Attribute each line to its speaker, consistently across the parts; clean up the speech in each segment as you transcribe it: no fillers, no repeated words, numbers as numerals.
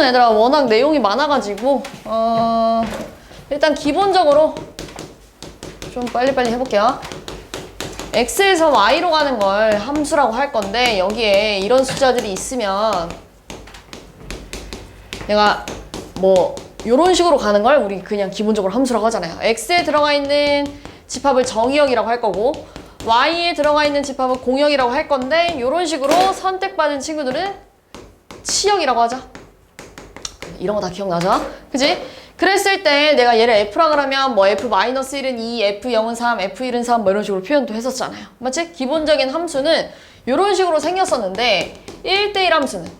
Speaker 1: 얘들아 워낙 내용이 많아가지고 일단 기본적으로 좀 빨리빨리 해볼게요. x에서 y로 가는 걸 함수라고 할 건데 여기에 이런 숫자들이 있으면 내가 뭐 이런 식으로 가는 걸 우리 그냥 기본적으로 함수라고 하잖아요. x에 들어가 있는 집합을 정의역이라고 할 거고 y에 들어가 있는 집합은 공역이라고 할 건데 이런 식으로 선택받은 친구들은 치역이라고 하자. 이런 거 다 기억나죠? 그지? 그랬을 때 내가 얘를 f라 그러면 뭐 f-1은 2, f0은 3, f1은 3 뭐 이런 식으로 표현도 했었잖아요. 맞지? 기본적인 함수는 이런 식으로 생겼었는데 1대1 함수는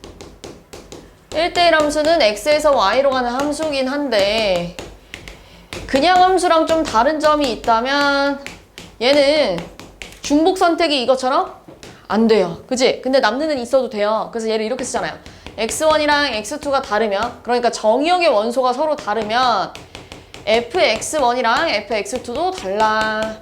Speaker 1: 1대1 함수는 x에서 y로 가는 함수긴 한데 그냥 함수랑 좀 다른 점이 있다면 얘는 중복 선택이 이것처럼 안 돼요. 그치? 근데 남는 애는 있어도 돼요. 그래서 얘를 이렇게 쓰잖아요. x1이랑 x2가 다르면 그러니까 정의역의 원소가 서로 다르면 fx1이랑 fx2도 달라.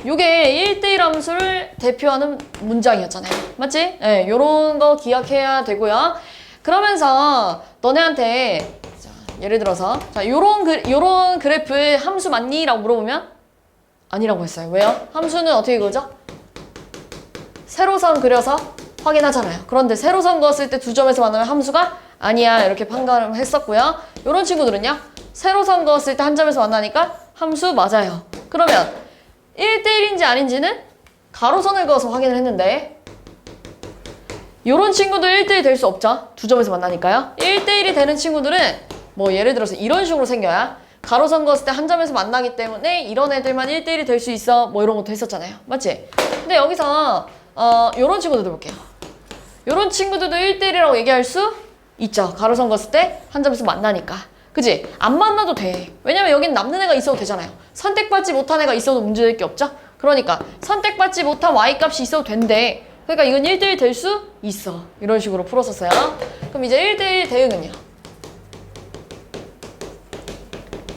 Speaker 1: 요게 1대1 함수를 대표하는 문장이었잖아요. 맞지? 네, 요런 거 기억해야 되고요. 그러면서 너네한테 자, 예를 들어서 자, 요런 그래프 함수 맞니? 라고 물어보면 아니라고 했어요. 왜요? 함수는 어떻게 그거죠? 세로선 그려서 확인하잖아요. 그런데 세로선 그었을 때 두 점에서 만나면 함수가 아니야 이렇게 판단을 했었고요. 요런 친구들은요. 세로선 그었을 때 한 점에서 만나니까 함수 맞아요. 그러면 1대1인지 아닌지는 가로선을 그어서 확인을 했는데 요런 친구들 1대1 될 수 없죠. 두 점에서 만나니까요. 1대1이 되는 친구들은 뭐 예를 들어서 이런 식으로 생겨야 가로선 그었을 때 한 점에서 만나기 때문에 이런 애들만 1대1이 될 수 있어 뭐 이런 것도 했었잖아요. 맞지? 근데 여기서 요런 친구들도 볼게요. 요런 친구들도 1대1이라고 얘기할 수 있죠. 가로선 그었을 때 한 점에서 만나니까. 그지? 안 만나도 돼. 왜냐면 여긴 남는 애가 있어도 되잖아요. 선택받지 못한 애가 있어도 문제될 게 없죠? 그러니까 선택받지 못한 y값이 있어도 된대. 그러니까 이건 1대1 될 수 있어. 이런 식으로 풀었었어요. 그럼 이제 1대1 대응은요?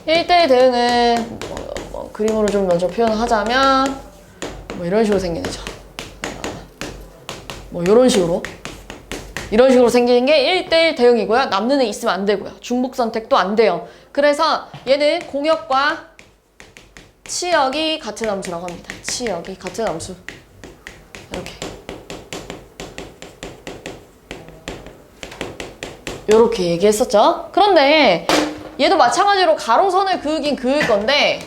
Speaker 1: 1대1 대응은 뭐 그림으로 좀 먼저 표현을 하자면 뭐 이런 식으로 생기는 거죠. 뭐 이런 식으로 이런 식으로 생기는 게 1대1 대응이고요. 남는 애 있으면 안 되고요. 중복 선택도 안 돼요. 그래서 얘는 공역과 치역이 같은 함수라고 합니다. 치역이 같은 함수. 이렇게 얘기했었죠. 그런데 얘도 마찬가지로 가로선을 그으긴 그을 건데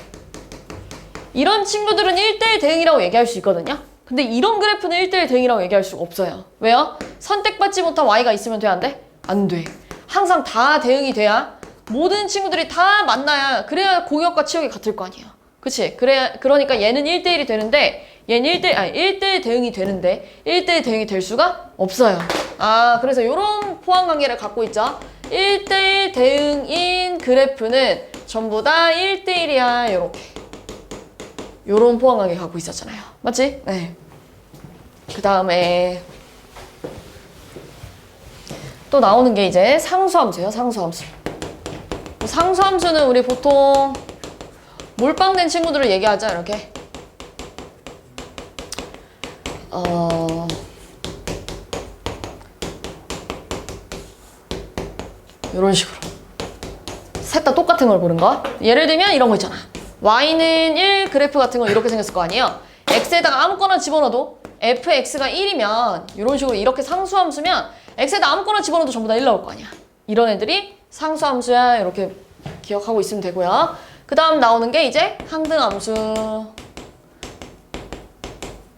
Speaker 1: 이런 친구들은 1대1 대응이라고 얘기할 수 있거든요. 근데 이런 그래프는 1대1 대응이라고 얘기할 수가 없어요. 왜요? 선택받지 못한 y가 있으면 돼? 안 돼? 안 돼. 항상 다 대응이 돼야 모든 친구들이 다 만나야 그래야 공역과 치역이 같을 거 아니에요. 그치? 그러니까 얘는 1대1이 되는데 얘는 1대1 대응이 되는데 1대1 대응이 될 수가 없어요. 그래서 이런 포함 관계를 갖고 있죠. 1대1 대응인 그래프는 전부 다 1대1이야. 요렇게. 요런 포함 관계 갖고 있었잖아요. 맞지? 네. 그 다음에 또 나오는 게 이제 상수함수예요. 상수함수. 상수함수는 우리 보통 몰빵된 친구들을 얘기하죠. 이렇게. 이런 식으로 셋 다 똑같은 걸 보는 거. 예를 들면 이런 거 있잖아. y는 1 그래프 같은 거 이렇게 생겼을 거 아니에요. x에다가 아무거나 집어넣어도 fx가 1이면 이런 식으로 이렇게 상수함수면 x에다 아무거나 집어넣어도 전부 다 1 나올 거 아니야. 이런 애들이 상수함수야. 이렇게 기억하고 있으면 되고요. 그 다음 나오는 게 이제 항등함수.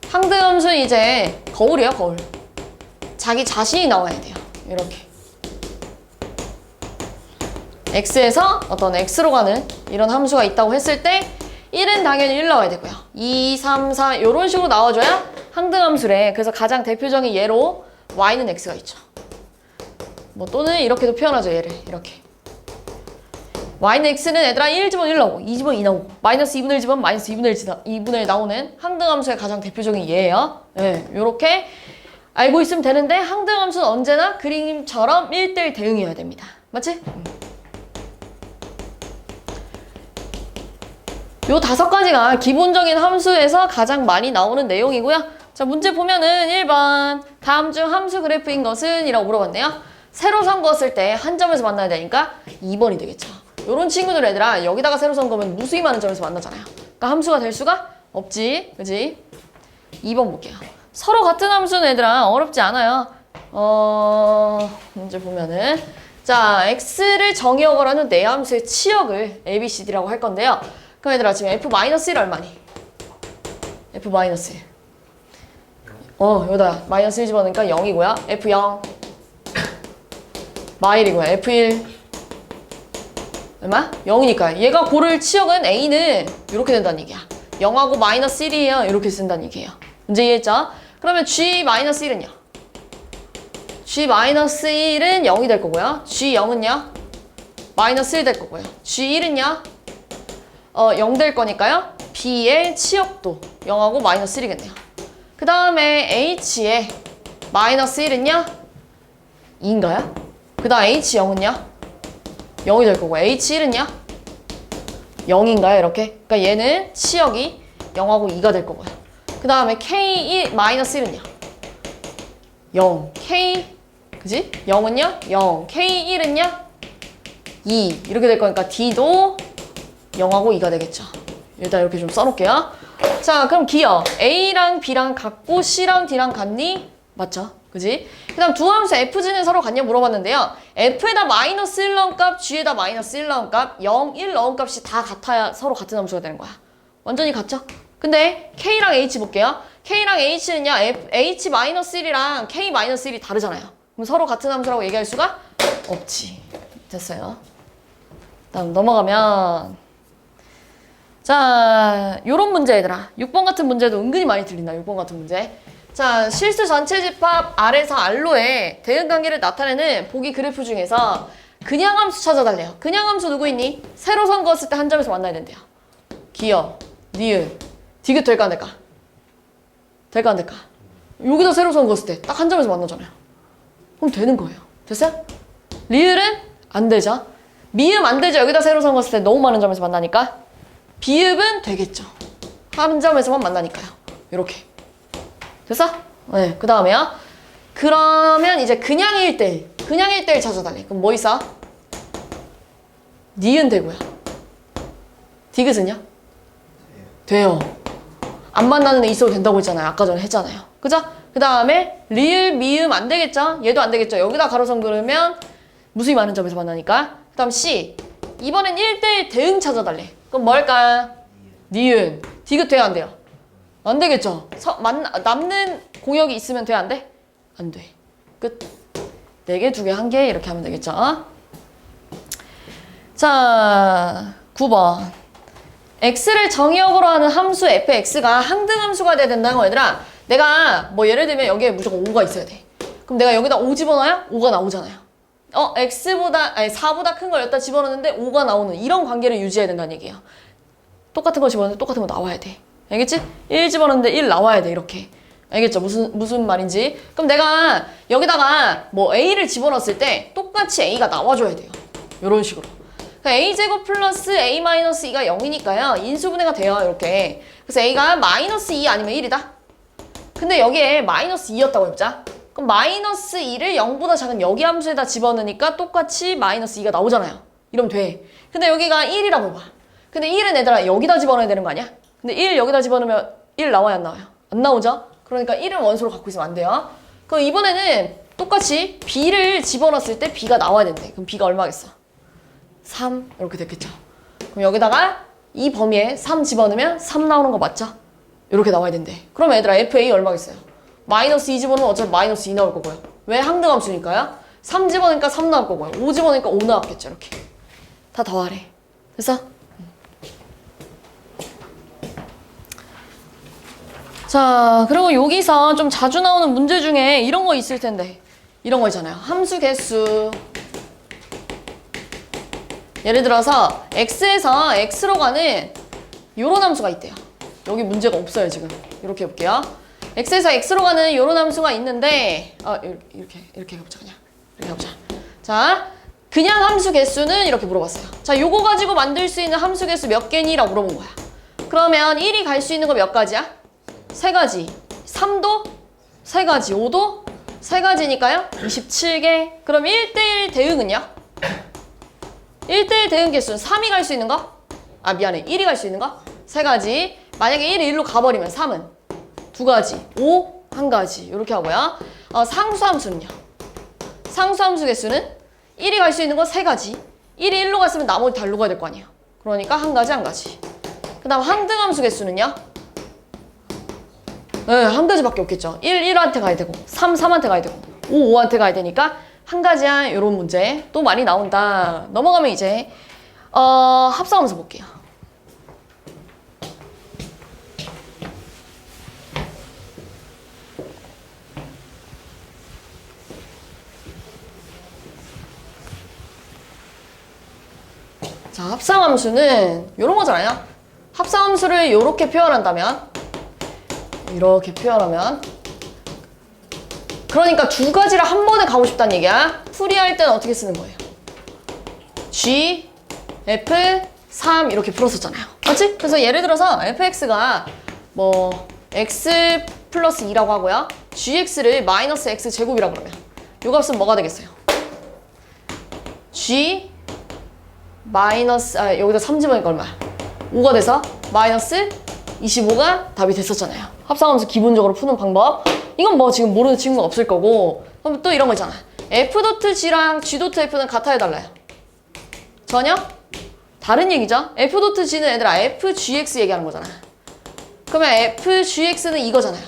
Speaker 1: 항등함수는 이제 거울이에요. 거울. 자기 자신이 나와야 돼요. 이렇게. x에서 어떤 x로 가는 이런 함수가 있다고 했을 때 1은 당연히 1 나와야 되고요. 2, 3, 4 이런 식으로 나와줘야 항등함수래. 그래서 가장 대표적인 예로 y는 x가 있죠. 뭐 또는 이렇게도 표현하죠. 얘를 이렇게. y는 x는 얘들아 1 집으면 1 나오고 2 집으면 2 나오고 마이너스 2분의 1 집으면 마이너스 2분의 1 나오는 항등함수의 가장 대표적인 예예요. 네, 요렇게 알고 있으면 되는데 항등함수는 언제나 그림처럼 1대1 대응이어야 됩니다. 맞지? 요 5가지가 기본적인 함수에서 가장 많이 나오는 내용이고요. 자, 문제 보면은 1번 다음 중 함수 그래프인 것은? 이라고 물어봤네요. 세로선 그었을 때 한 점에서 만나야 되니까 2번이 되겠죠. 요런 친구들 얘들아 여기다가 세로선 그으면 무수히 많은 점에서 만나잖아요. 그러니까 함수가 될 수가 없지. 그지? 2번 볼게요. 서로 같은 함수는 얘들아 어렵지 않아요. 문제 보면은 자 x를 정의역으로 하는 네 함수의 치역을 a, b, c, d라고 할 건데요. 그럼 얘들아 지금 f-1 얼마니? f-1 여기다 마이너스 1 집어넣으니까 0이고요. f0 마일이고요. f1 얼마? 0이니까 얘가 고를 치역은 a는 이렇게 된다는 얘기야. 0하고 마이너스 1이에요. 이렇게 쓴다는 얘기예요. 문제 이해했죠? 그러면 g-1은요? g-1은 0이 될 거고요. g0은요? 마이너스 1 될 거고요. g1은요? 0 될 거니까요. b의 치역도 0하고 마이너스 1이겠네요. 그 다음에 h의 마이너스 1은요? 2인가요? 그 다음 h0은요? 0이 될 거고 h1은요? 0인가요? 이렇게? 그러니까 얘는 치역이 0하고 2가 될 거고요. 그 다음에 k 마이너스 1은요? 0, k 그지? 0은요? 0, k1은요? 2 이렇게 될 거니까 d도 0하고 2가 되겠죠. 일단 이렇게 좀 써놓을게요. 자 그럼 기억 a랑 b랑 같고 c랑 d랑 같니? 맞죠? 그지? 그 다음 두 함수 fg는 서로 같냐 물어봤는데요. f에다 마이너스 1 넣은 값, g에다 마이너스 1 넣은 값, 0, 1 넣은 값이 다 같아야 서로 같은 함수가 되는 거야. 완전히 같죠? 근데 k랑 h 볼게요. k랑 h는요. h-1이랑 k-1이 다르잖아요. 그럼 서로 같은 함수라고 얘기할 수가 없지. 됐어요. 다음 넘어가면 자 요런 문제 얘들아 6번 같은 문제도 은근히 많이 들린다. 6번 같은 문제. 자 실수 전체 집합 R에서 R로의 대응관계를 나타내는 보기 그래프 중에서 그냥함수 찾아달래요. 그냥함수 누구 있니? 세로선 그었을 때 한 점에서 만나야 된대요. 기억, 니은, 디귿 될까 안 될까? 될까 안 될까? 여기다 세로선 그었을 때 딱 한 점에서 만나잖아요. 그럼 되는 거예요. 됐어요? 리을은 안 되죠. 미음 안 되죠. 여기다 세로선 그었을 때 너무 많은 점에서 만나니까. 비읍은 되겠죠. 한 점에서만 만나니까요. 이렇게. 됐어? 네. 그 다음에요. 그러면 이제 그냥 1대1. 그냥 1대1 찾아달래. 그럼 뭐 있어? 니은 되고요. 디귿은요? 돼요. 안 만나는 애 있어도 된다고 했잖아요. 아까 전에 했잖아요. 그죠? 그 다음에 리을, 미음 안 되겠죠? 얘도 안 되겠죠? 여기다 가로선 그으면 무수히 많은 점에서 만나니까. 그 다음 C. 이번엔 1대1 대응 찾아달래. 그럼 뭘까? 니은. 디귿 돼요? 안 돼요? 안 되겠죠? 남는 공역이 있으면 돼? 안 돼? 안 돼. 끝. 4개, 2개, 1개 이렇게 하면 되겠죠? 자, 9번. x를 정의역으로 하는 함수 fx가 항등함수가 돼야 된다는 거 얘들아. 내가 뭐 예를 들면 여기에 무조건 5가 있어야 돼. 그럼 내가 여기다 5 집어넣어야 5가 나오잖아요. x보다 아니 4보다 큰 걸 여기다 집어넣는데 5가 나오는 이런 관계를 유지해야 된다는 얘기예요. 똑같은 거 집어넣는데 똑같은 거 나와야 돼. 알겠지? 1 집어넣는데 1 나와야 돼. 이렇게. 알겠죠? 무슨 말인지. 그럼 내가 여기다가 뭐 a를 집어넣었을 때 똑같이 a가 나와줘야 돼요. 이런 식으로. 그러니까 a제곱 플러스 a 마이너스 2가 0이니까요. 인수분해가 돼요. 이렇게. 그래서 a가 마이너스 2 아니면 1이다. 근데 여기에 마이너스 2였다고 해보자. 그럼 마이너스 2를 0보다 작은 여기 함수에다 집어넣으니까 똑같이 마이너스 2가 나오잖아요. 이러면 돼. 근데 여기가 1이라고 해봐. 근데 1은 얘들아 여기다 집어넣어야 되는 거 아니야? 근데 1 여기다 집어넣으면 1 나와요? 안 나와요? 안 나오죠? 그러니까 1은 원소로 갖고 있으면 안 돼요. 그럼 이번에는 똑같이 b를 집어넣었을 때 b가 나와야 된대. 그럼 b가 얼마겠어? 3 이렇게 됐겠죠. 그럼 여기다가 이 범위에 3 집어넣으면 3 나오는 거 맞죠? 이렇게 나와야 된대. 그럼 얘들아 FA 얼마겠어요? 마이너스 2 집어넣으면 어차피 마이너스 2 나올 거고요. 왜? 항등함수니까요. 3 집어넣으니까 3 나올 거고요. 5 집어넣으니까 5 나왔겠죠. 이렇게. 다 더하래. 됐어? 자, 그리고 여기서 좀 자주 나오는 문제 중에 이런 거 있을 텐데. 이런 거 있잖아요. 함수 개수. 예를 들어서 x에서 x로 가는 요런 함수가 있대요. 여기 문제가 없어요, 지금. 이렇게 해볼게요. x에서 x로 가는 요런 함수가 있는데 이렇게 해보자, 그냥. 이렇게 해보자. 자, 그냥 함수 개수는 이렇게 물어봤어요. 자, 요거 가지고 만들 수 있는 함수 개수 몇 개니? 라고 물어본 거야. 그러면 1이 갈 수 있는 거 몇 가지야? 3가지. 3도? 3가지. 5도? 세 가지니까요. 27개. 그럼 1대1 대응은요? 1대1 대응 개수는 3이 갈 수 있는 거? 아, 미안해. 1이 갈 수 있는 거? 세 가지. 만약에 1이 1로 가버리면 3은 두 가지. 5, 한 가지. 이렇게 하고요. 상수함수는요? 상수함수 개수는 1이 갈 수 있는 거 세 가지. 1이 1로 갔으면 나머지 다 1로 가야 될 거 아니에요. 그러니까 한 가지, 한 가지. 그 다음 항등함수 개수는요? 네, 한 가지밖에 없겠죠. 1, 1한테 가야 되고 3, 3한테 가야 되고 5, 5한테 가야 되니까 한 가지야. 이런 문제 또 많이 나온다. 넘어가면 이제 합성함수 볼게요. 자, 합성함수는 이런 거잖아요. 합성함수를 이렇게 표현한다면, 이렇게 표현하면, 그러니까 두 가지를 한 번에 가고 싶다는 얘기야. 풀이할 때는 어떻게 쓰는 거예요? G, F, 3 이렇게 풀었었잖아요. 맞지? 그래서 예를 들어서 fx가 뭐 x 플러스 2라고 하고요. gx를 마이너스 x 제곱이라고 그러면 이 값은 뭐가 되겠어요? g 마이너스, 여기다 3 집어넣으니까 얼마야? 5가 돼서 마이너스 25가 답이 됐었잖아요. 합성함수 기본적으로 푸는 방법. 이건 뭐 지금 모르는 친구가 없을 거고. 그럼 또 이런 거 있잖아. f.g랑 g.f는 같아야 달라요? 전혀? 다른 얘기죠? f.g는 얘들아 fgx 얘기하는 거잖아. 그러면 fgx는 이거잖아요.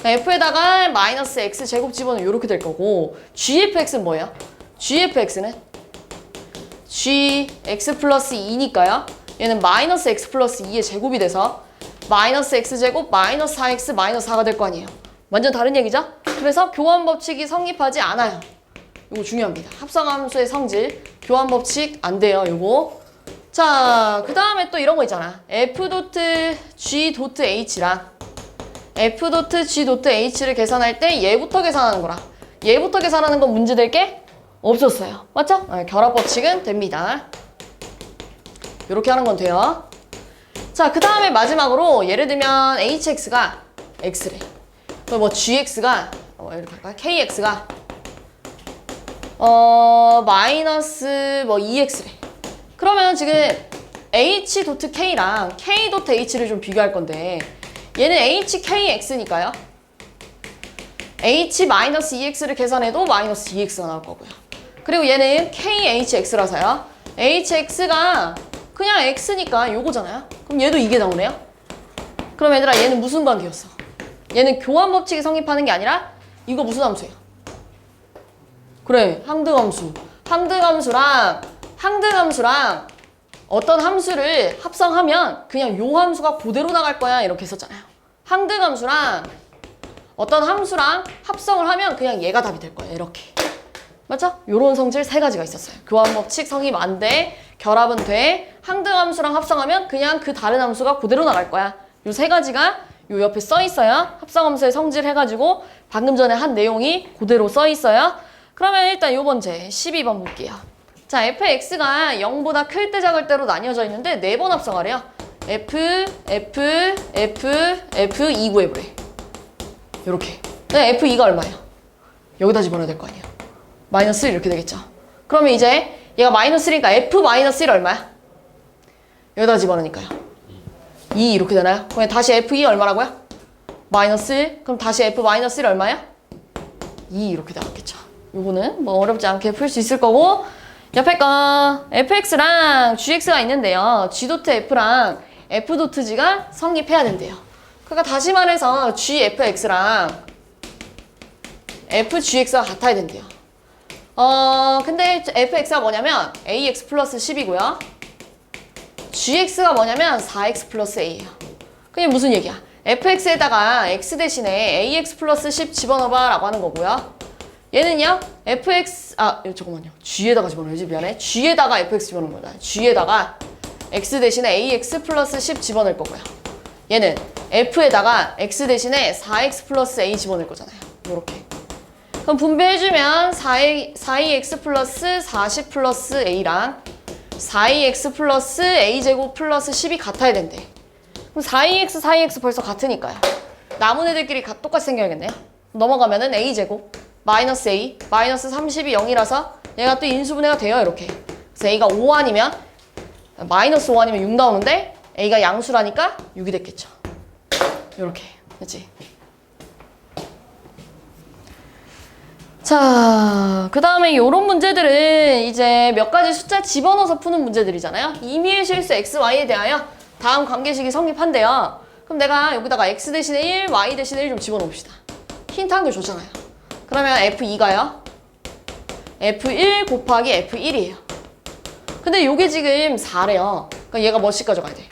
Speaker 1: f에다가 마이너스 x 제곱 집어넣으면 이렇게 될 거고, gfx는 뭐예요? gfx는 gx 플러스 2니까요. 얘는 마이너스 x 플러스 2의 제곱이 돼서 마이너스 x제곱 마이너스 4x 마이너스 4가 될 거 아니에요. 완전 다른 얘기죠? 그래서 교환 법칙이 성립하지 않아요. 이거 중요합니다. 합성함수의 성질 교환 법칙 안 돼요. 이거. 자, 그 다음에 또 이런 거 있잖아. f.g.h랑 f.g.h를 계산할 때 얘부터 계산하는 거라. 얘부터 계산하는 건 문제될 게 없었어요. 맞죠? 결합 법칙은 됩니다. 이렇게 하는 건 돼요. 자, 그 다음에 마지막으로 예를 들면 hx가 x래. 그리고 뭐 gx가 이렇게 할까요? kx가 마이너스 뭐 2x래. 그러면 지금 h.k랑 k.h를 좀 비교할 건데, 얘는 hkx니까요. h-2x를 계산해도 마이너스 2x가 나올 거고요. 그리고 얘는 khx라서요. hx가 그냥 x니까 요거잖아요. 그럼 얘도 이게 나오네요. 그럼 얘들아, 얘는 무슨 관계였어? 얘는 교환 법칙이 성립하는 게 아니라 이거 무슨 함수예요? 그래, 항등함수. 항등함수랑 어떤 함수를 합성하면 그냥 요 함수가 그대로 나갈 거야, 이렇게 했었잖아요. 항등함수랑 어떤 함수랑 합성을 하면 그냥 얘가 답이 될 거예요, 이렇게. 맞죠? 요런 성질 세 가지가 있었어요. 교환 법칙 성립 안 돼, 결합은 돼, 항등함수랑 합성하면 그냥 그 다른 함수가 그대로 나갈 거야. 요 세 가지가 요 옆에 써 있어요. 합성함수의 성질 해가지고 방금 전에 한 내용이 그대로 써 있어요. 그러면 일단 요 번째 12번 볼게요. 자, fx가 0보다 클 때 작을 때로 나뉘어져 있는데 4번 합성하래요. f, 2 구해보래. 요렇게. 네, f2가 얼마예요? 여기다 집어넣어야 될 거 아니에요. 마이너스 1 이렇게 되겠죠. 그러면 이제 얘가 마이너스 1이니까 f 마이너스 1 얼마야? 여기다 집어넣으니까요. 2 이렇게 되나요? 그럼 다시 f2 얼마라고요? 마이너스 1. 그럼 다시 f 마이너스 1 얼마야? 2 이렇게 나왔겠죠. 요거는 뭐 어렵지 않게 풀 수 있을 거고, 옆에 거 fx랑 gx가 있는데요. g.f랑 f.g가 성립해야 된대요. 그러니까 다시 말해서 gfx랑 fgx가 같아야 된대요. 근데 fx가 뭐냐면 ax 플러스 10이고요. gx가 뭐냐면 4x 플러스 a예요. 그게 무슨 얘기야? fx에다가 x 대신에 ax 플러스 10 집어넣어봐 라고 하는 거고요. 얘는요, fx, 잠깐만요. g에다가 집어넣어야지, 미안해. g에다가 fx 집어넣는 거다. g에다가 x 대신에 ax 플러스 10 집어넣을 거고요. 얘는 f에다가 x 대신에 4x 플러스 a 집어넣을 거잖아요. 요렇게. 그럼 분배해주면 4ax 플러스 40 플러스 a랑 4ax 플러스 a제곱 플러스 10이 같아야 된대. 그럼 4ax 벌써 같으니까요. 남은 애들끼리 똑같이 생겨야겠네요. 넘어가면은 a제곱 마이너스 a 마이너스 30이 0이라서 얘가 또 인수분해가 돼요. 이렇게. 그래서 a가 5 아니면 마이너스 5 아니면 6 나오는데 a가 양수라니까 6이 됐겠죠. 이렇게. 그치? 자, 그 다음에 요런 문제들은 이제 몇 가지 숫자 집어넣어서 푸는 문제들이잖아요. 임의의 실수 x, y에 대하여 다음 관계식이 성립한대요. 그럼 내가 여기다가 x 대신에 1, y 대신에 1 좀 집어넣읍시다. 힌트 한 개 줬잖아요. 그러면 f2가요. f1 곱하기 f1이에요. 근데 요게 지금 4래요. 그러니까 얘가 몇씩 가져가야 돼?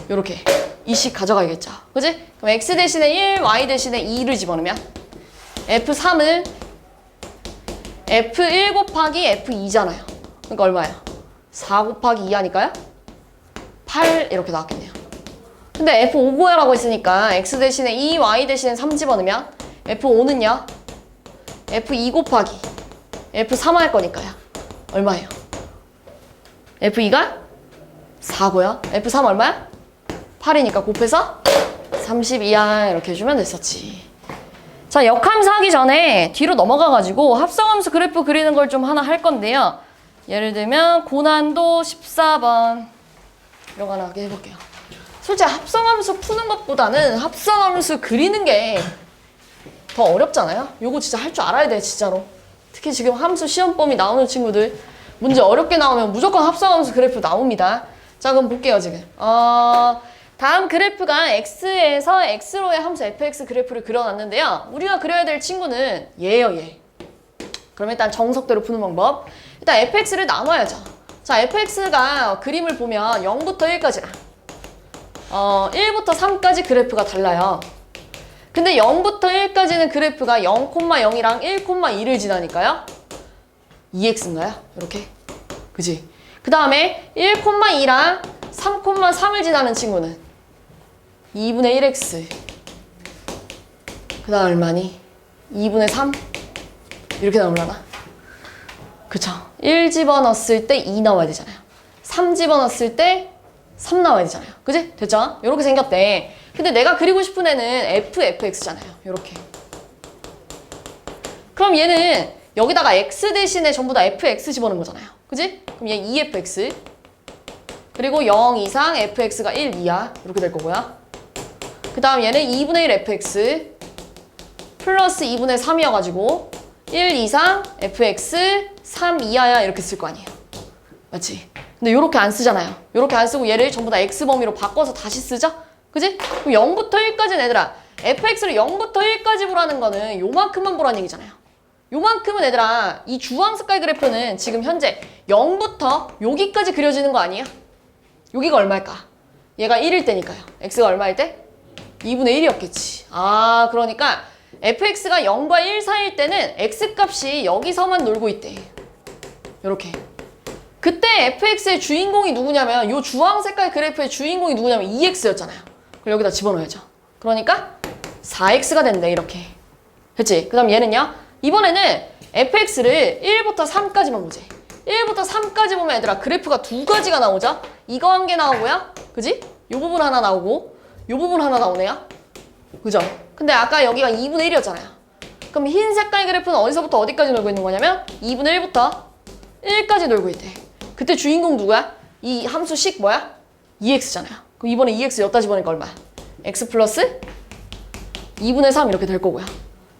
Speaker 1: 요렇게 2씩 가져가야겠죠. 그지? 그럼 x 대신에 1, y 대신에 2를 집어넣으면 f3은 f1 곱하기 f2잖아요. 그러니까 얼마예요? 4 곱하기 2 하니까요? 8 이렇게 나왔겠네요. 근데 f5 구하라고 했으니까 x 대신에 2, y 대신에 3 집어넣으면 f5는요? f2 곱하기 f3 할 거니까요. 얼마예요? f2가 4고요. f3 얼마야? 8이니까 곱해서 32야 이렇게 해주면 됐었지. 자, 역함수 하기 전에 뒤로 넘어가가지고 합성함수 그래프 그리는 걸 좀 하나 할 건데요. 예를 들면 고난도 14번 이런 거 하나 하게 해볼게요. 솔직히 합성함수 푸는 것보다는 합성함수 그리는 게 더 어렵잖아요. 요거 진짜 할 줄 알아야 돼, 진짜로. 특히 지금 함수 시험 범위 나오는 친구들 문제 어렵게 나오면 무조건 합성함수 그래프 나옵니다. 자, 그럼 볼게요, 지금. 다음 그래프가 x에서 x로의 함수 fx 그래프를 그려놨는데요. 우리가 그려야 될 친구는 얘예요, 얘. 그럼 일단 정석대로 푸는 방법. 일단 fx를 나눠야죠. 자, fx가 그림을 보면 0부터 1까지랑 1부터 3까지 그래프가 달라요. 근데 0부터 1까지는 그래프가 0,0이랑 1,2를 지나니까요. 2x인가요? 이렇게. 그지? 그 다음에 1,2랑 3,3을 지나는 친구는 2분의 1x. 그 다음 얼마니? 2분의 3? 이렇게 나오려나? 그쵸? 1 집어넣었을 때 2 나와야 되잖아요. 3 집어넣었을 때 3 나와야 되잖아요. 그지? 됐죠? 이렇게 생겼대. 근데 내가 그리고 싶은 애는 fx잖아요. 이렇게. 그럼 얘는 여기다가 x 대신에 전부 다 fx 집어넣은 거잖아요. 그지? 그럼 얘 2fx. 그리고 0 이상 fx가 1 이하. 이렇게 될 거고요. 그 다음 얘는 2분의 1 fx 플러스 2분의 3이어가지고 1 이상 fx 3 이하야 이렇게 쓸 거 아니에요. 맞지? 근데 요렇게 안 쓰잖아요. 요렇게 안 쓰고 얘를 전부 다 x 범위로 바꿔서 다시 쓰죠? 그지? 그럼 0부터 1까지는 얘들아 fx를 0부터 1까지 보라는 거는 요만큼만 보라는 얘기잖아요. 요만큼은 얘들아 이 주황 색깔 그래프는 지금 현재 0부터 여기까지 그려지는 거 아니에요? 여기가 얼마일까? 얘가 1일 때니까요. x가 얼마일 때? 2분의 1이었겠지. 아, 그러니까 fx가 0과 1 사이일 때는 x값이 여기서만 놀고 있대. 요렇게. 그때 fx의 주인공이 누구냐면 요 주황 색깔 그래프의 주인공이 누구냐면 2x였잖아요. 그럼 여기다 집어넣어야죠. 그러니까 4x가 된대, 이렇게. 그치? 그 다음 얘는요. 이번에는 fx를 1부터 3까지만 보지. 1부터 3까지 보면 얘들아 그래프가 두 가지가 나오죠? 이거 한 개 나오고요. 그지? 요 부분 하나 나오고 요 부분 하나 나오네요. 그죠? 근데 아까 여기가 2분의 1이었잖아요. 그럼 흰 색깔 그래프는 어디서부터 어디까지 놀고 있는 거냐면 2분의 1부터 1까지 놀고 있대. 그때 주인공 누구야? 이 함수 식 뭐야? 2x잖아요. 그럼 이번에 2x 여기다 집어넣으니까 얼마야? x 플러스 2분의 3 이렇게 될 거고요.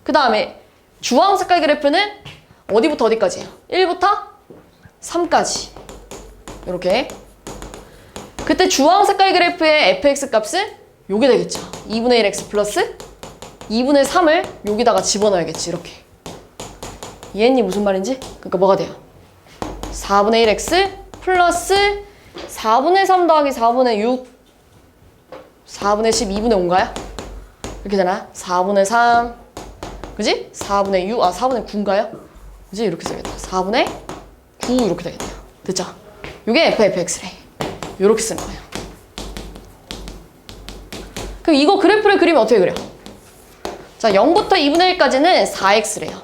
Speaker 1: 그 다음에 주황 색깔 그래프는 어디부터 어디까지예요? 1부터 3까지. 이렇게. 그때 주황 색깔 그래프의 fx 값은 요게 되겠죠. 2분의 1x 플러스 2분의 3을 여기다가 집어넣어야겠지. 이렇게. 이해했니? 무슨 말인지? 그러니까 뭐가 돼요? 4분의 1x 플러스 4분의 3 더하기 4분의 6 4분의 10 2분의 5인가요? 이렇게 되나? 4분의 3 그지? 4분의 6 아 4분의 9인가요? 그지? 이렇게 써야겠다. 4분의 9 이렇게 되겠네요. 됐죠? 이게 fx래. 이렇게 쓰는 거예요. 그럼 이거 그래프를 그리면 어떻게 그려? 자, 0부터 2분의 1까지는 4x래요.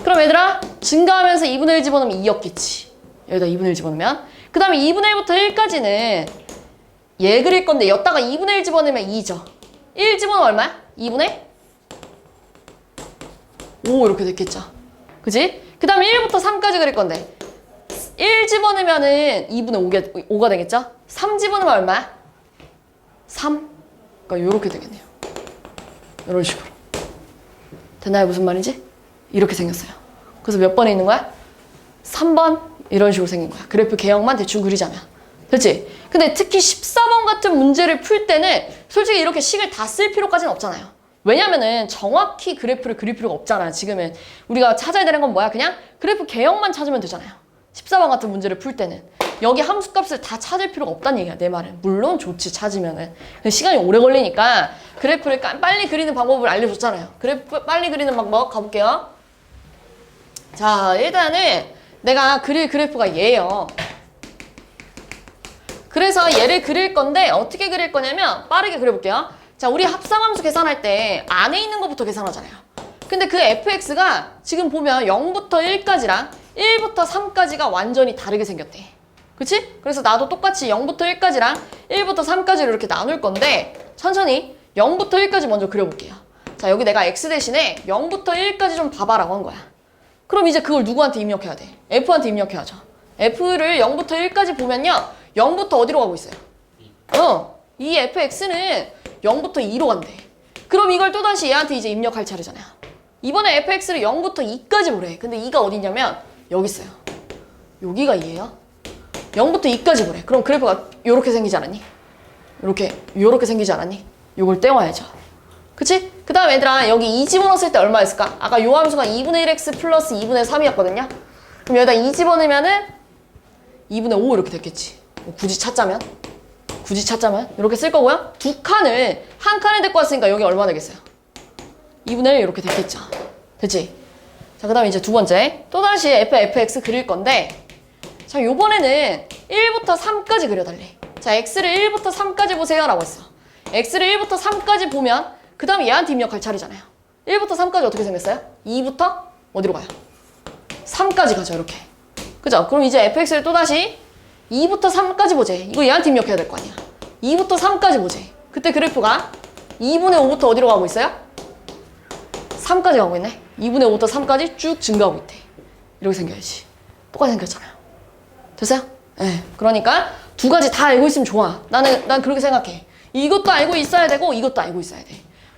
Speaker 1: 그럼 얘들아 증가하면서 2분의 1 집어넣으면 2였겠지. 여기다 2분의 1 집어넣으면 그 다음에 2분의 1부터 1까지는 얘 그릴 건데 여기다가 2분의 1 집어넣으면 2죠. 1 집어넣으면 얼마야? 2분의 5 이렇게 됐겠죠. 그지? 그 다음에 1부터 3까지 그릴 건데 1 집어넣으면은 2분의 5가 되겠죠? 3 집어넣으면 얼마야? 3? 그러니까 요렇게 되겠네요. 이런 식으로. 됐나요? 무슨 말인지? 이렇게 생겼어요. 그래서 몇 번에 있는 거야? 3번 이런 식으로 생긴 거야. 그래프 개형만 대충 그리자면. 그렇지? 근데 특히 14번 같은 문제를 풀 때는 솔직히 이렇게 식을 다 쓸 필요까지는 없잖아요. 왜냐면은 정확히 그래프를 그릴 필요가 없잖아요. 지금은 우리가 찾아야 되는 건 뭐야? 그냥 그래프 개형만 찾으면 되잖아요. 14번 같은 문제를 풀 때는 여기 함수값을 다 찾을 필요가 없다는 얘기야. 내 말은. 물론 좋지 찾으면은. 근데 시간이 오래 걸리니까 그래프를 빨리 그리는 방법을 알려줬잖아요. 그래프 빨리 그리는 방법 가볼게요. 자, 일단은 내가 그릴 그래프가 얘예요. 그래서 얘를 그릴 건데 어떻게 그릴 거냐면 빠르게 그려볼게요. 자, 우리 합성함수 계산할 때 안에 있는 것부터 계산하잖아요. 근데 그 fx가 지금 보면 0부터 1까지랑 1부터 3까지가 완전히 다르게 생겼대. 그치? 그래서 나도 똑같이 0부터 1까지랑 1부터 3까지를 이렇게 나눌 건데 천천히 0부터 1까지 먼저 그려볼게요. 자, 여기 내가 x 대신에 0부터 1까지 좀 봐봐라고 한 거야. 그럼 이제 그걸 누구한테 입력해야 돼? f한테 입력해야죠. f를 0부터 1까지 보면요. 0부터 어디로 가고 있어요? 이 fx는 0부터 2로 간대. 그럼 이걸 또다시 얘한테 이제 입력할 차례잖아요. 이번에 fx를 0부터 2까지 보래. 근데 2가 어디냐면 여기 있어요. 여기가 2예요. 0부터 2까지 보래. 그럼 그래프가 요렇게 생기지 않았니? 요렇게 생기지 않았니? 요걸 떼와야죠. 그치? 그 다음 얘들아 여기 2 집어넣었을 때 얼마였을까? 아까 요 함수가 2분의 1x 플러스 2분의 3이었거든요. 그럼 여기다 2 집어넣으면은 2분의 5 이렇게 됐겠지. 굳이 찾자면 이렇게 쓸 거고요. 두 칸을 한 칸에 데리고 왔으니까 여기 얼마 되겠어요? 2분의 1 이렇게 됐겠죠. 됐지? 자, 그 다음에 이제 두 번째 또다시 fx 그릴 건데 자, 요번에는 1부터 3까지 그려달래. 자, x를 1부터 3까지 보세요 라고 했어. x를 1부터 3까지 보면 그 다음에 얘한테 입력할 차례잖아요. 1부터 3까지 어떻게 생겼어요? 2부터 어디로 가요? 3까지 가죠. 이렇게. 그죠? 그럼 이제 fx를 또다시 2부터 3까지 보재. 이거 얘한테 입력해야 될 거 아니야. 2부터 3까지 보재. 그때 그래프가 2분의 5부터 어디로 가고 있어요? 3까지 가고 있네. 2분의 5부터 3까지 쭉 증가하고 있대. 이렇게 생겨야지. 똑같이 생겼잖아요. 됐어요? 네. 그러니까 두 가지 다 알고 있으면 좋아. 난 그렇게 생각해. 이것도 알고 있어야 되고 이것도 알고 있어야 돼.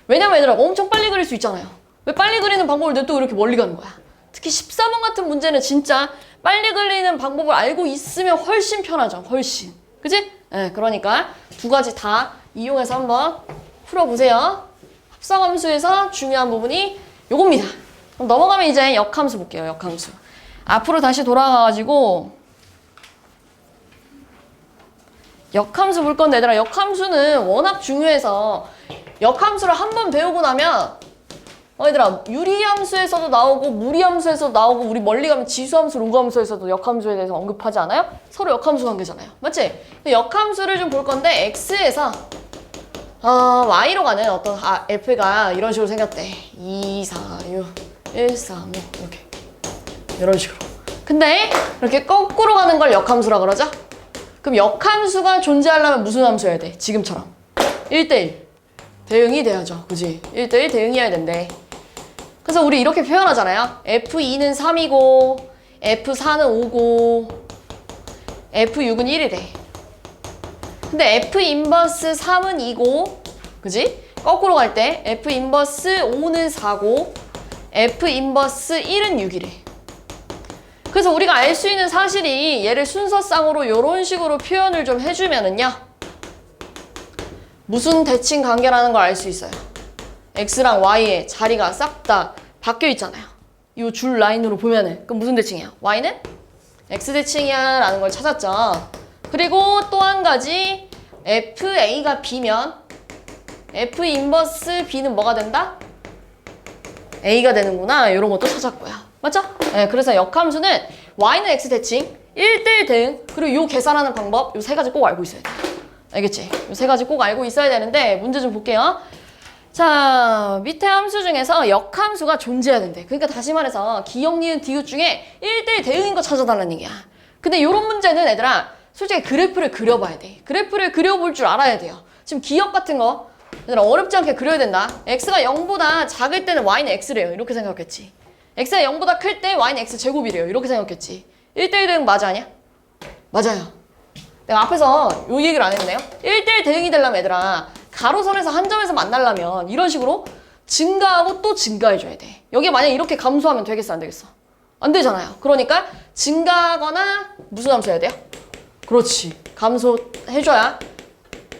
Speaker 1: 왜냐면 얘들아 엄청 빨리 그릴 수 있잖아요. 왜 빨리 그리는 방법을 내 또 이렇게 멀리 가는 거야? 특히 14번 같은 문제는 진짜 빨리 그리는 방법을 알고 있으면 훨씬 편하죠. 훨씬. 그치? 네, 그러니까 두 가지 다 이용해서 한번 풀어보세요. 합성함수에서 중요한 부분이 요겁니다. 그럼 넘어가면 이제 역함수 볼게요. 역함수. 앞으로 다시 돌아가가지고 역함수 볼 건데 얘들아 역함수는 워낙 중요해서 역함수를 한번 배우고 나면 얘들아 유리함수에서도 나오고 무리함수에서도 나오고 우리 멀리 가면 지수함수, 로그함수에서도 역함수에 대해서 언급하지 않아요? 서로 역함수 관계잖아요. 맞지? 역함수를 좀 볼 건데 x에서 y로 가는 어떤 f가 이런 식으로 생겼대. 2, 4, 6, 1, 3, 5 이렇게 이런 식으로. 근데 이렇게 거꾸로 가는 걸 역함수라 그러죠? 그럼 역함수가 존재하려면 무슨 함수여야 돼? 지금처럼 1대1 대응이 돼야죠. 그지? 1대1 대응이어야 된대. 그래서 우리 이렇게 표현하잖아요. F2는 3이고 F4는 5고 F6은 1이래. 근데 F 인버스 3은 2고 그지? 거꾸로 갈 때 F 인버스 5는 4고 F 인버스 1은 6이래. 그래서 우리가 알 수 있는 사실이 얘를 순서상으로 이런 식으로 표현을 좀 해주면은요. 무슨 대칭 관계라는 걸 알 수 있어요. X랑 Y의 자리가 싹 다 바뀌어 있잖아요. 이 줄 라인으로 보면은. 그럼 무슨 대칭이야? Y는 X 대칭이야 라는 걸 찾았죠. 그리고 또 한 가지 FA가 B면 F 인버스 B는 뭐가 된다? A가 되는구나. 이런 것도 찾았고요. 맞죠? 네, 그래서 역함수는 Y는 X 대칭, 1대1 대응, 그리고 요 계산하는 방법 요 세 가지 꼭 알고 있어야 돼. 알겠지? 요 세 가지 꼭 알고 있어야 되는데 문제 좀 볼게요. 자, 밑에 함수 중에서 역함수가 존재해야 된대. 그러니까 다시 말해서 기역, 니은, 디귿 중에 1대1 대응인 거 찾아달라는 얘기야. 근데 이런 문제는 얘들아 솔직히 그래프를 그려봐야 돼. 그래프를 그려볼 줄 알아야 돼요. 지금 기역 같은 거 얘들아 어렵지 않게 그려야 된다. x가 0보다 작을 때는 y는 x래요. 이렇게 생각했지. x가 0보다 클 때 y는 x 제곱이래요. 이렇게 생각했지. 1대1 대응 맞아 아니야? 맞아요. 내가 앞에서 요 얘기를 안 했네요. 1대1 대응이 되려면 얘들아 가로선에서 한 점에서 만나려면 이런 식으로 증가하고 또 증가해줘야 돼. 여기 만약 이렇게 감소하면 되겠어 안 되겠어? 안 되잖아요. 그러니까 증가하거나 무슨 함수 해야 돼요? 그렇지. 감소해줘야.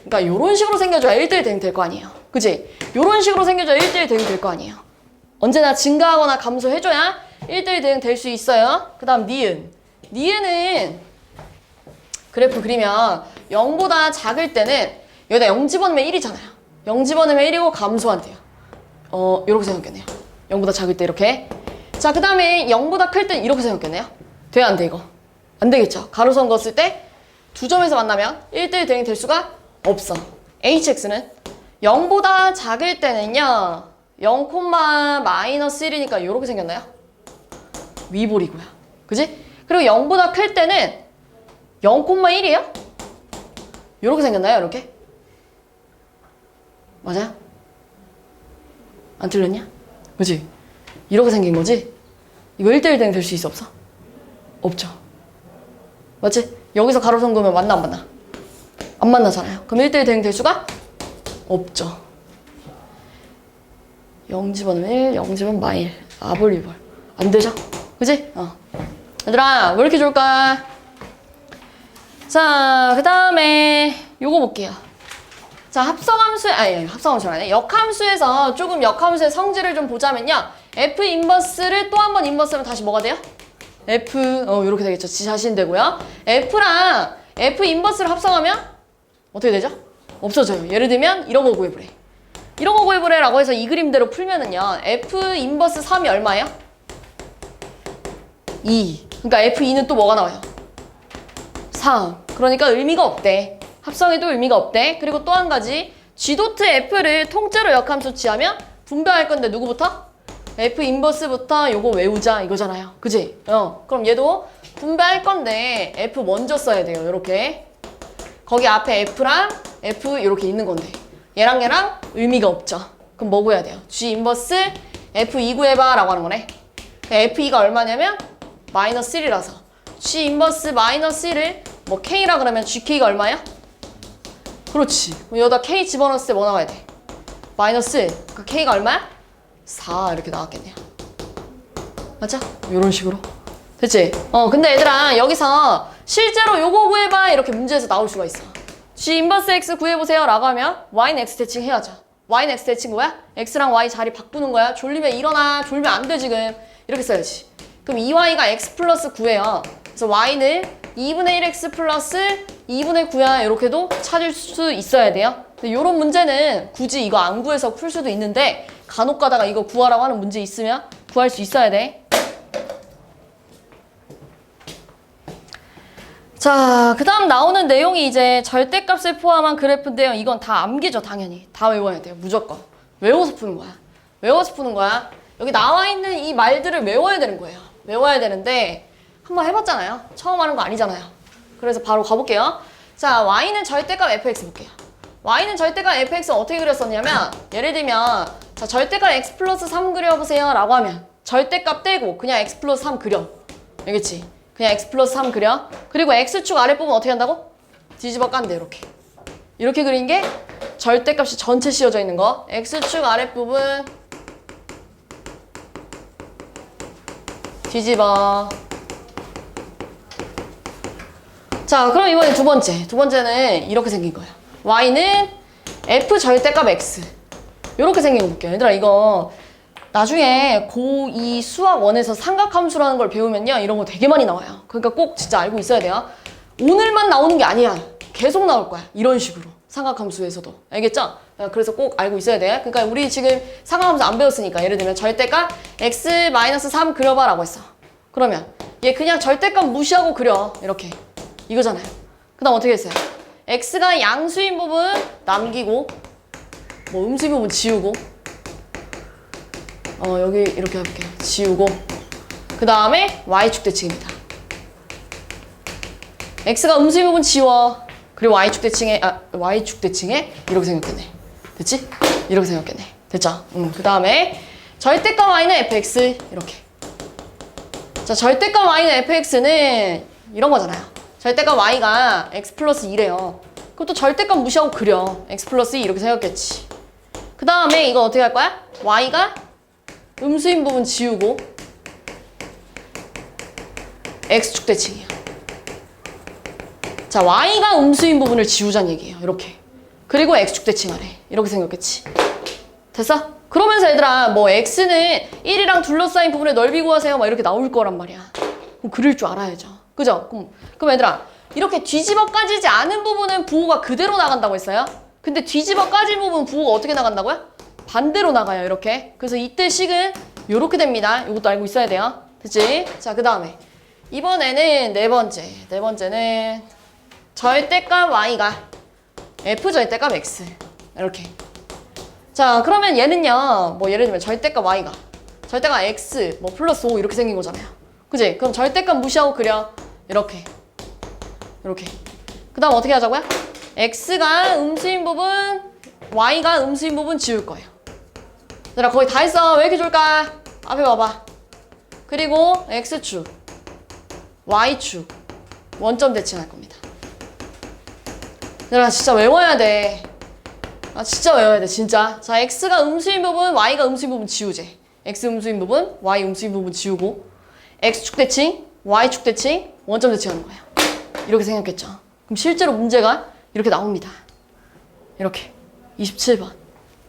Speaker 1: 그러니까 이런 식으로 생겨줘야 1대1 대응 될 거 아니에요. 그지? 이런 식으로 생겨줘야 1대1 대응 될 거 아니에요. 언제나 증가하거나 감소해줘야 1대1 대응 될 수 있어요. 그 다음 니은. 니은은 그래프 그리면 0보다 작을 때는 여기다 0 집어넣으면 1이잖아요. 0 집어넣으면 1이고 감소한대요. 이렇게 생각했네요. 0보다 작을 때 이렇게. 자, 그 다음에 0보다 클 땐 이렇게 생각했네요. 돼, 안 돼, 이거? 안 되겠죠. 가로선 그었을 때 두 점에서 만나면 1대1 대응이 될 수가 없어. hx는 0보다 작을 때는요. 0, 마이너스 1이니까 이렇게 생겼나요? 위볼이고요. 그지? 그리고 0보다 클 때는 0,1이에요? 이렇게 생겼나요? 이렇게? 맞아요? 안 틀렸냐? 그지? 이렇게 생긴 거지? 이거 1대1 대응 될 수 있어 없어? 없죠. 맞지? 여기서 가로선 그으면 만나 안 만나? 안 만나잖아요. 그럼 1대1 대응 될 수가 없죠. 0 집어넣으면 1, 0 집어넣으면 마일. 아볼, 이볼. 안 되죠? 그지? 얘들아, 왜 이렇게 좋을까? 자, 그 다음에 요거 볼게요. 자, 합성함수가 아니네. 역함수에서 조금 역함수의 성질을 좀 보자면요. F 인버스를 또 한 번 인버스하면 다시 뭐가 돼요? F, 요렇게 되겠죠. 지 자신 되고요. F랑 F 인버스를 합성하면 어떻게 되죠? 없어져요. 예를 들면 이런 거 구해보래. 이런 거 구해보래 라고 해서 이 그림대로 풀면은요. F 인버스 3이 얼마예요? 2. 그러니까 F2는 또 뭐가 나와요? 3. 그러니까 의미가 없대. 합성해도 의미가 없대. 그리고 또 한 가지 G.F를 통째로 역함수 취하면 분배할 건데 누구부터? F 인버스부터 요거 외우자 이거잖아요. 그지? 그럼 얘도 분배할 건데 F 먼저 써야 돼요. 요렇게. 거기 앞에 F랑 F 이렇게 있는 건데 얘랑 의미가 없죠. 그럼 뭐 구해야 돼요? G 인버스 F2 구해봐 라고 하는 거네. F2가 얼마냐면 마이너스 1이라서 G 인버스 마이너스 1을 뭐 K라 그러면 GK가 얼마야? 그렇지. 그럼 여기다 K 집어넣었을 때 뭐 나와야 돼? 마이너스. 그 K가 얼마야? 4 이렇게 나왔겠네요. 맞아? 이런 식으로. 됐지? 근데 얘들아 여기서 실제로 요거 구해봐 이렇게 문제에서 나올 수가 있어. G 인버스 X 구해보세요 라고 하면 Y는 X 대칭 해야죠. Y는 X 대칭 뭐야? X랑 Y 자리 바꾸는 거야. 졸리면 일어나. 졸면 안 돼 지금. 이렇게 써야지. 그럼 2Y가 X 플러스 9예요. 그래서 Y는 2분의 1X 플러스 2분의 9야. 이렇게도 찾을 수 있어야 돼요. 근데 이런 문제는 굳이 이거 안 구해서 풀 수도 있는데 간혹 가다가 이거 구하라고 하는 문제 있으면 구할 수 있어야 돼. 자, 그 다음 나오는 내용이 이제 절대값을 포함한 그래프인데요. 이건 다 암기죠, 당연히. 다 외워야 돼요, 무조건. 외워서 푸는 거야. 외워서 푸는 거야. 여기 나와 있는 이 말들을 외워야 되는 거예요. 외워야 되는데 한번 해봤잖아요. 처음 하는 거 아니잖아요. 그래서 바로 가볼게요. 자, Y는 절대값 fx 볼게요. Y는 절대값 fx는 어떻게 그렸었냐면 예를 들면 자, 절대값 x 플러스 3 그려보세요 라고 하면 절대값 떼고 그냥 x 플러스 3 그려. 알겠지? 그냥 x 플러스 3 그려. 그리고 x축 아랫부분 어떻게 한다고? 뒤집어 깐대 이렇게. 이렇게 그린 게 절대값이 전체 씌워져 있는 거. x축 아랫부분 뒤집어. 자, 그럼 이번에 두 번째. 두 번째는 이렇게 생긴 거야. y는 f 절대값 x. 이렇게 생긴 거 볼게요. 얘들아 이거 나중에 고2 수학 1에서 삼각함수라는 걸 배우면요. 이런 거 되게 많이 나와요. 그러니까 꼭 진짜 알고 있어야 돼요. 오늘만 나오는 게 아니야. 계속 나올 거야. 이런 식으로. 삼각함수에서도. 알겠죠? 그래서 꼭 알고 있어야 돼. 그러니까 우리 지금 삼각함수 안 배웠으니까 예를 들면 절대값 x-3 그려봐 라고 했어. 그러면 얘 그냥 절대값 무시하고 그려. 이렇게. 이거잖아요. 그 다음 어떻게 했어요? x가 양수인 부분 남기고 뭐 음수인 부분 지우고 여기 이렇게 해볼게요. 지우고 그 다음에 y축 대칭입니다. x가 음수인 부분 지워. 그리고 y축 대칭에 이렇게 생겼겠네. 됐지? 이렇게 생겼겠네. 됐죠? 그 다음에 절대값 y는 fx 이렇게. 자, 절대값 y는 fx는 이런 거잖아요. 절대값 y가 x 플러스 2래요. 그럼 또 절대값 무시하고 그려. x 플러스 2 이렇게 생겼겠지. 그 다음에 이거 어떻게 할 거야? y가 음수인 부분 지우고 x축 대칭이야. 자, y가 음수인 부분을 지우자는 얘기예요. 이렇게. 그리고 x축 대칭하래. 이렇게 생겼겠지. 됐어? 그러면서 얘들아 뭐 x는 1이랑 둘러싸인 부분의 넓이 구하세요 막 이렇게 나올 거란 말이야. 그럼 그릴 줄 알아야죠. 그죠? 그럼 얘들아 이렇게 뒤집어 까지지 않은 부분은 부호가 그대로 나간다고 했어요. 근데 뒤집어 까진 부분 부호가 어떻게 나간다고요? 반대로 나가요. 이렇게. 그래서 이때 식은 이렇게 됩니다. 이것도 알고 있어야 돼요. 됐지? 자, 그 다음에 이번에는 네 번째는 절대값 y가 f 절대값 x 이렇게. 자, 그러면 얘는요, 뭐 예를 들면 절대값 y가 절대값 x 뭐 플러스 5 이렇게 생긴 거잖아요. 그지? 그럼 절대값 무시하고 그려. 이렇게. 그 다음 어떻게 하자고요? x가 음수인 부분, y가 음수인 부분 지울 거예요. 얘들아 거의 다 했어. 왜 이렇게 줄까? 앞에 봐봐. 그리고 x축, y축 원점 대칭할 겁니다. 얘들아 진짜 외워야 돼. 진짜 외워야 돼, 진짜. 자, x가 음수인 부분, y가 음수인 부분 지우제. x 음수인 부분, y 음수인 부분 지우고 x축 대칭, y축 대칭, 원점 대칭하는 거예요. 이렇게 생겼겠죠. 그럼 실제로 문제가 이렇게 나옵니다. 이렇게. 27번.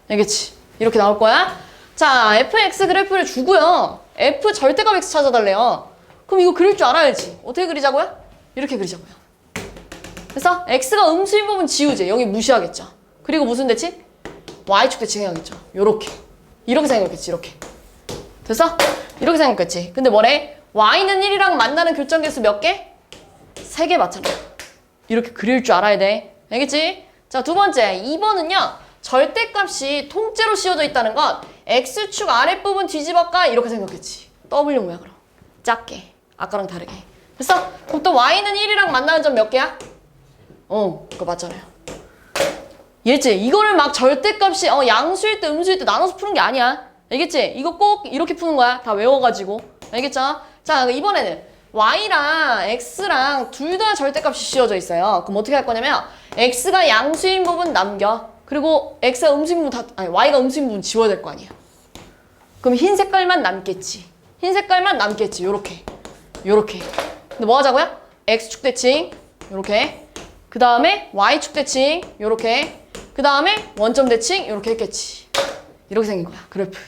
Speaker 1: 알겠지? 이렇게 나올 거야. 자, fx 그래프를 주고요. f 절대값 x 찾아달래요. 그럼 이거 그릴 줄 알아야지. 어떻게 그리자고요? 이렇게 그리자고요. 그래서 x가 음수인 부분 지우제. 여기 무시하겠죠. 그리고 무슨 대칭? y축 대칭 해야겠죠. 요렇게. 이렇게 생겼겠지. 이렇게. 됐어? 이렇게 생겼겠지. 근데 뭐래? y는 1이랑 만나는 교점계수 몇 개? 3개 맞잖아. 이렇게 그릴 줄 알아야 돼. 알겠지? 자, 두 번째. 2번은요. 절대값이 통째로 씌워져 있다는 건 x축 아랫부분 뒤집어까? 이렇게 생겼겠지. W 모양으로. 작게. 아까랑 다르게. 됐어? 그럼 또 y는 1이랑 만나는 점 몇 개야? 그거 맞잖아요. 알겠지? 이거를 막 절대값이 양수일 때 음수일 때 나눠서 푸는 게 아니야. 알겠지? 이거 꼭 이렇게 푸는 거야. 다 외워가지고. 알겠죠? 자, 이번에는 y랑 x랑 둘 다 절대값이 씌워져 있어요. 그럼 어떻게 할 거냐면 x가 양수인 부분 남겨. 그리고 x가 음수인 부분 y가 음수인 부분 지워야 될 거 아니야. 그럼 흰 색깔만 남겠지. 요렇게. 근데 뭐 하자고요? x축 대칭. 요렇게. 그 다음에 y축 대칭. 요렇게. 그 다음에 원점 대칭 이렇게 했겠지. 이렇게 생긴 거야, 그래프.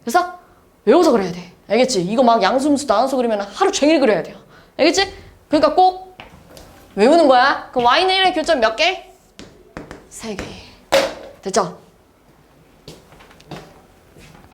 Speaker 1: 그래서 외워서 그려야 돼. 알겠지? 이거 막 양수음수 나눠서 그리면 하루 종일 그려야 돼요. 알겠지? 그러니까 꼭 외우는 거야. 그럼 y는 1의 교점 몇 개? 3개. 됐죠?